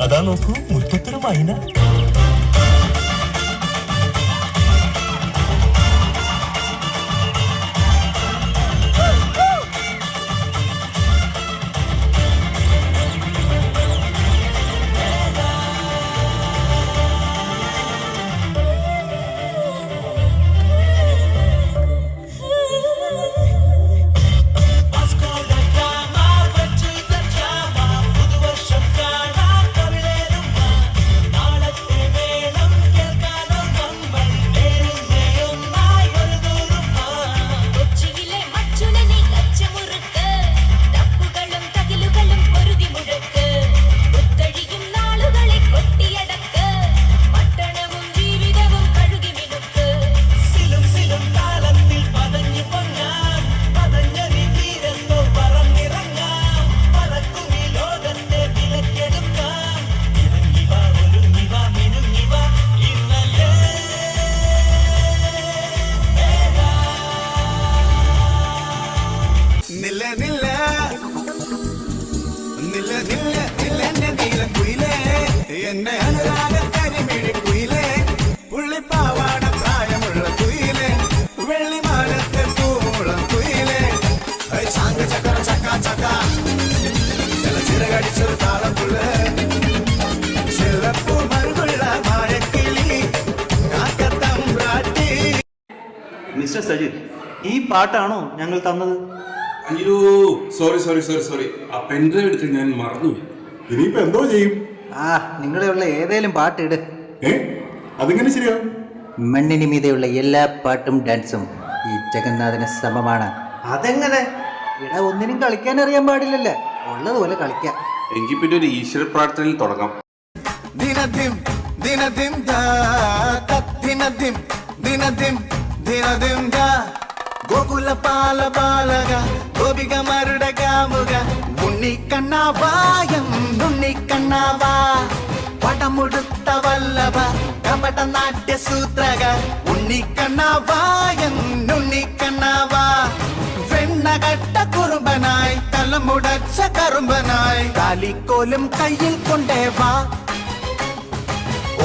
അതാ നോക്കൂ, മുറ്റത്തൊരു മൈന. എന്നെ അനുരാഗ കരിമിഴി കുയിലേ, പുള്ളിപ്പാവാട പ്രായമുള്ള കുയിലേ, വെള്ളിമാനത്തെ പൂമുളം കുയിലേ, ചാങ്ക ചക്കര ചക്ക ചക്ക, ചില ചിറകടിച്ചൊരു താളപ്പുള്ള ചിലപ്പൂ മറുകുള്ള മായക്കിളി കാക്കത്തമ്പ്രാട്ടി. മിസ്റ്റർ സജിത്, ഈ പാട്ടാണോ ഞങ്ങൾ തന്നത്? അയ്യോ, സോറി. ആ പെൻഡ്രൈവ് എടുത്ത് ഞാൻ മറന്നു. ഇനിയിപ്പോ എന്തോ ചെയ്യും? നിങ്ങളുള്ള ഏതേലും പാട്ടിട്. അതിങ്ങനെ ശരിയാവും? മണ്ണിന് മീതെയുള്ള എല്ലാ പാട്ടും ഡാൻസും ഈ ജഗന്നാഥന് സമമാണ്. അതെങ്ങനെ? ഇവിടെ ഒന്നിനും കളിക്കാൻ അറിയാൻ പാടില്ലല്ലേ, ഉള്ളതുപോലെ കളിക്കാം. എങ്കിൽ പിന്നെ ഒരു ഈശ്വര പ്രാർത്ഥനയിൽ തുടങ്ങാം. ദിനദിം ദിനദിം ദാ ദിനദിം ദിനദിം ദിനദിം ദാ ഗോകുല പാല ബാലക ഗോപിക മരുട കാമുക ഉണ്ണിക്കണ്ണാവായം ഉണ്ണിക്കണ്ണാവാ പടമുടുത്ത വല്ലഭ കപട നാട്യ സൂത്രക ഉണ്ണിക്കണ്ണാവായം ഉണ്ണിക്കണ്ണാവാ വെണ്ണകട്ട കുറുമ്പനായി തലമുടച്ച കറുമ്പനായി കാലിക്കോലും കയ്യിൽ കൊണ്ടേവാ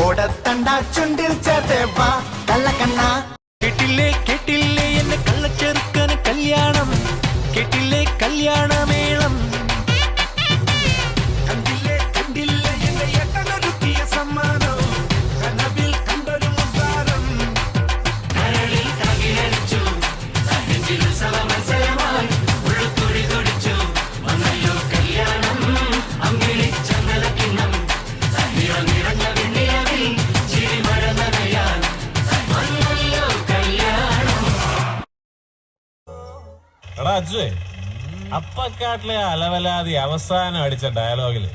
ഓടത്തണ്ട ചുണ്ടിൽ ചേർത്തേവാ കള്ളക്കണ്ണ. കേട്ടില്ലേ എന്നെ കള്ളച്ചെറുക്കന് കല്യാണം, കേട്ടില്ലേ കല്യാണമേളം, കണ്ടില്ലേ എന്നെ എട്ടനൊരുക്കിയ സമ്മാനം, കനവിൽ കണ്ടൊരു മുദ്രാരം, കരളിൽ തകിലടിച്ചു സഹജിൽ സവമത്സരമായി ഉള്ളുത്തുടി തുടിച്ചു വന്നല്ലോ കല്യാണം, അമ്പിളി ചന്ദനക്കിണ്ണം സഹിറ നിറഞ്ഞ വെണ്ണിലവിൽ ചിരിമഴ നനയാൻ വന്നല്ലോ കല്യാണം. എടാ അച്ഛേ, അപ്പക്കാട്ടിലെ അലവലാതി അവസാനം അടിച്ച ഡയലോഗില്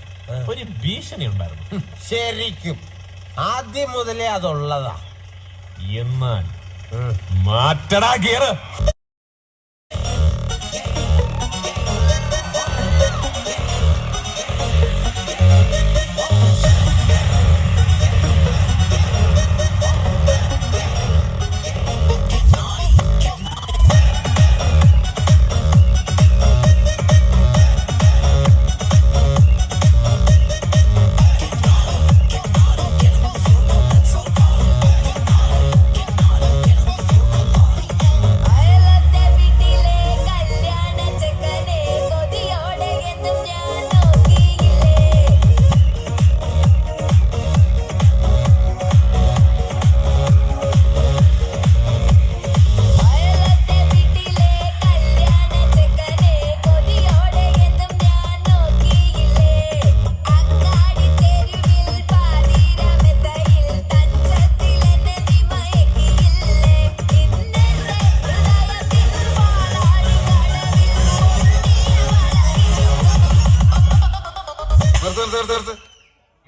ഒരു ഭീഷണി ഉണ്ടായിരുന്നു. ശരിക്കും ആദ്യം മുതലേ അതുള്ളതാ. എന്നാൽ മാറ്റടാ ഗിയറ്.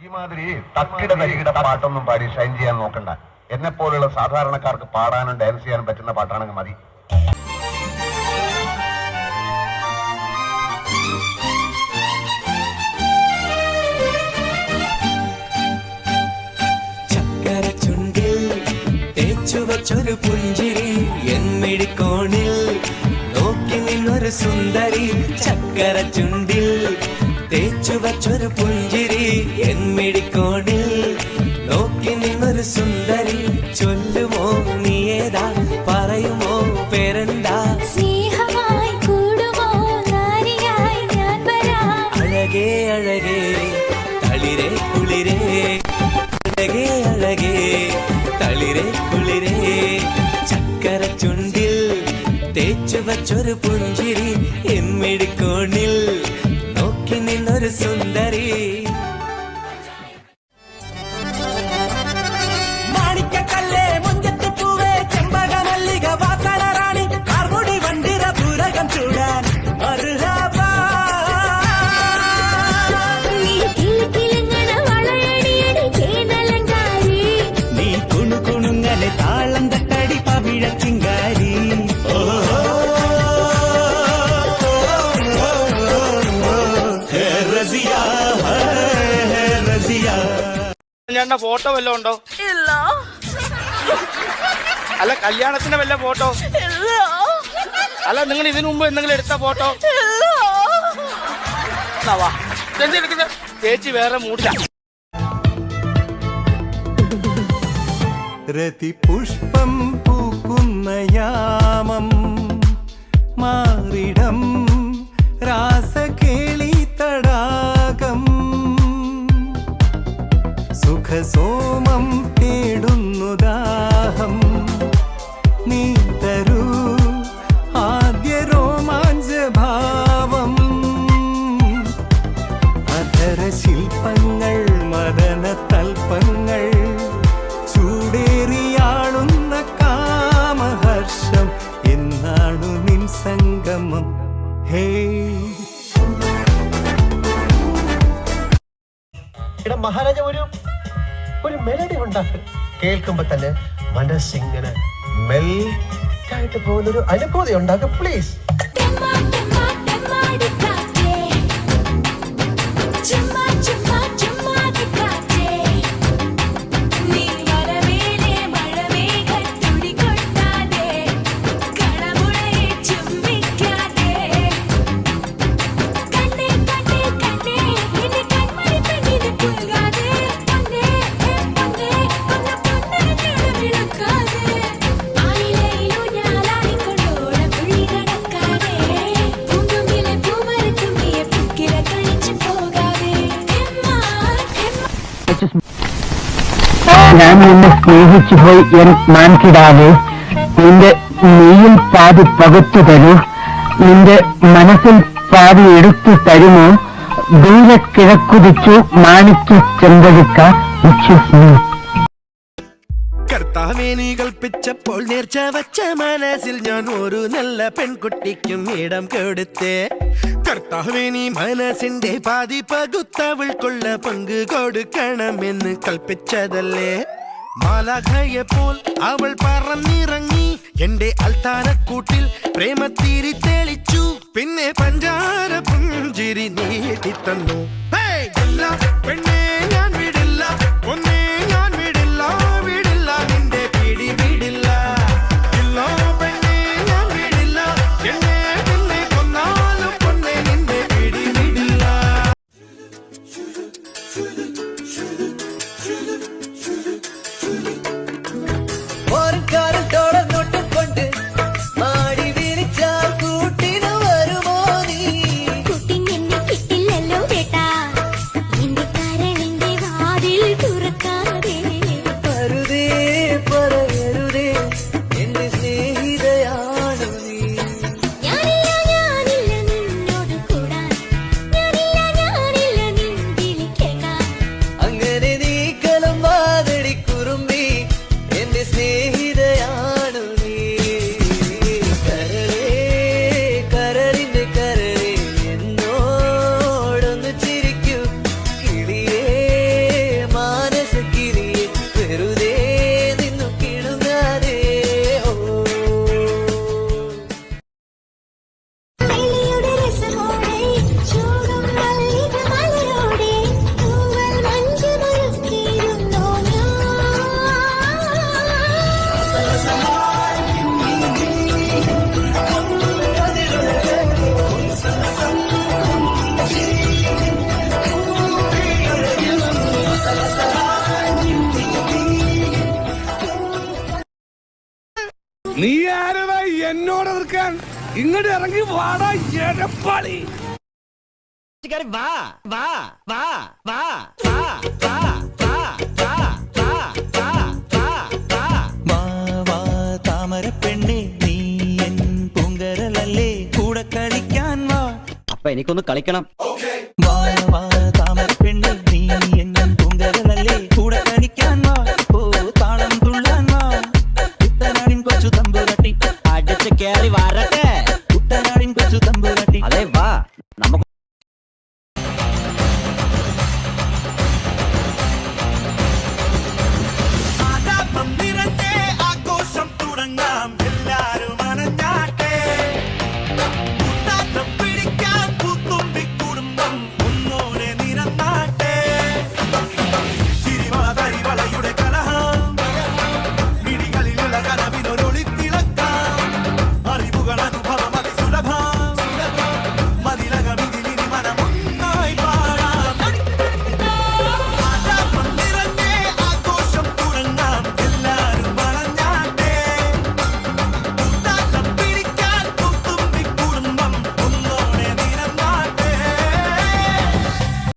ഈ മാതിരി തക്കിട തരികിട പാട്ടൊന്നും പാടി ഷൈൻ ചെയ്യാൻ നോക്കണ്ട. എന്നെ പോലുള്ള സാധാരണക്കാർക്ക് പാടാനും ഡാൻസ് ചെയ്യാനും പറ്റുന്ന പാട്ടാണെങ്കിൽ മതി. ചക്കര ചുണ്ടിൽ തേച്ചു വച്ചൊരു പുഞ്ചിരി എന്മിഴിക്കോണിൽ നോക്കി നിന്നൊരു സുന്ദരി. ചക്കര ചുണ്ടിൽ തേച്ചു വച്ചൊരു പുഞ്ചിരി എന്മി വച്ചൊരു പുഞ്ചിരി എന്മിഴിക്കോണിൽ നോക്കി നിന്നൊരു സുന്ദരി മാണിക്കക്കല്ലേ മുഞ്ചത്തി പൂവേ ചെമ്പക മല്ലിക വാസന റാണി കാർമുടി വണ്ടിര പൂരകം ചൂടാൻ മർഹബാ നീ കുണുകുണുങ്ങലെ താളം തട്ടടി പവിഴച്ചിങ്കാരി കല്യാണ ഫോട്ടോ വല്ലതും ഉണ്ടോ? ഇല്ല. അല്ല കല്യാണത്തിന്റെ വല്ല ഫോട്ടോ? ഇല്ല. അല്ല നിങ്ങൾ ഇതിനു മുമ്പ് എന്തെങ്കിലും എടുത്ത ഫോട്ടോ? ഇല്ല. ചേച്ചി വേറെ മൂടില്ല. രതിപുഷ്പം പൂക്കുന്ന യാമം മാറിടം രാസകേളി തടാകം സുഖസോമം തേടുന്നു ദാഹം നീ തരൂ ആദ്യ രോമാഞ്ചഭാവം അധര ശില്പങ്ങൾ മദന തൽപ്പങ്ങൾ ചൂടേറിയാളുന്ന കാമഹർഷം എന്നാണു നിൻ സംഗമം ഹേ മഹാരാജ ഒരു മെലഡി ഉണ്ടാക്കും കേൾക്കുമ്പോ തന്നെ മനസ്സിങ്ങനെ മെൽറ്റായിട്ട് പോകുന്നൊരു അനുഭൂതി ഉണ്ടാക്കും പ്ലീസ്. ഞാൻ നിന്നെ സ്നേഹിച്ചു പോയി എൻ മാൻകിടാതെ നിന്റെ നീയിൽ പാതി പകുത്തു തരൂ നിന്റെ മനസ്സിൽ പാതി എടുത്തു തരുമോ ദൂരെ കിഴക്കുതിച്ചു മാണിക്യ ചെമ്പഴുക്ക കർത്താവേ നീ കൽപ്പിച്ചപ്പോൾ നേർച്ച വച്ച മനസ്സിൽ ഞാൻ ഒരു നല്ല പെൺകുട്ടിക്കും ഇടം കൊടുത്തേ കർത്താവേ നീ മനസ്സിന്റെ പാതി പകുത്തവൾക്കുള്ള പങ്ക് കൊടുക്കണമെന്ന് കൽപ്പിച്ചതല്ലേ മാലാഖയെപ്പോൾ അവൾ പറന്നിറങ്ങി എന്റെ അൽത്താരക്കൂട്ടിൽ പ്രേമത്തിരി തെളിച്ചു പിന്നെ പഞ്ചാര പുഞ്ചിരി നീട്ടിത്തന്നു പെണ്ണേ ഞാൻ വിടില്ല ഒന്നേ ഞാൻ വിടില്ല വിടില്ല നിന്റെ പിടി വിടില്ല ഇല്ല പെണ്ണേ ഞാൻ വിടില്ല എന്നെ പിന്നെ കൊന്നാലും പൊന്നെ നിന്റെ പിടി വിടില്ല നീ ആരടാ എന്നോട് എതിർക്കാൻ? ഇങ്ങോട്ട് ഇറങ്ങി വാടാ എടപ്പാളി. വാ വാ വാ വാ വാ വാ വാ വാ വാ താമര പെണ്ണെ നീ എൻ പൂങ്കരല എനിക്കൊന്ന് കളിക്കണം.